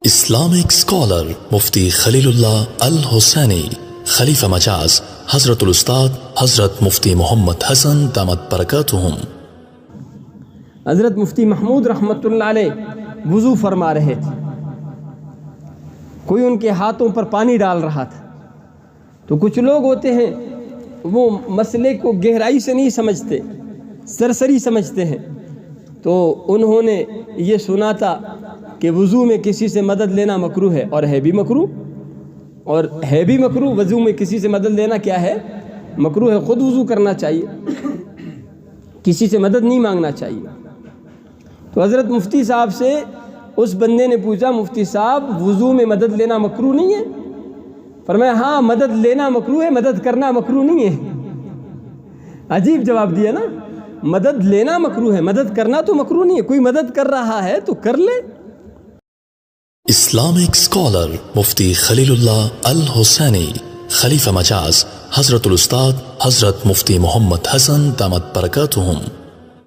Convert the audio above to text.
Islamic scholar Mufti Khalilullah Al-Hussaini, Khalifa Majaz Hazratul Ustad Hazrat Mufti Muhammad Hassan Damat Barakatuhum. حضرت مفتی محمود رحمۃ اللہ علیہ وضو فرما رہے تھے، کوئی ان کے ہاتھوں پر پانی ڈال رہا تھا، تو کچھ لوگ ہوتے ہیں وہ مسئلے کو گہرائی سے نہیں سمجھتے، سرسری سمجھتے ہیں، تو انہوں نے یہ سنا تھا کہ وضو میں کسی سے مدد لینا مکروہ ہے، اور ہے بھی مکروہ، وضو میں کسی سے مدد لینا کیا ہے؟ مکروہ ہے، خود وضو کرنا چاہیے، کسی سے مدد نہیں مانگنا چاہیے۔ تو حضرت مفتی صاحب سے اس بندے نے پوچھا، مفتی صاحب وضو میں مدد لینا مکروہ نہیں ہے؟ فرمایا ہاں، مدد لینا مکروہ ہے، مدد کرنا مکروہ نہیں ہے۔ عجیب جواب دیا نا، مدد لینا مکروہ ہے، مدد کرنا تو مکروہ نہیں ہے، کوئی مدد کر رہا ہے تو کر لے۔ Islamic scholar Mufti Khalilullah Al-Hussaini, Khalifa Majaz Hazratul Ustad Hazrat Mufti Muhammad Hassan Damat Barakatuhum.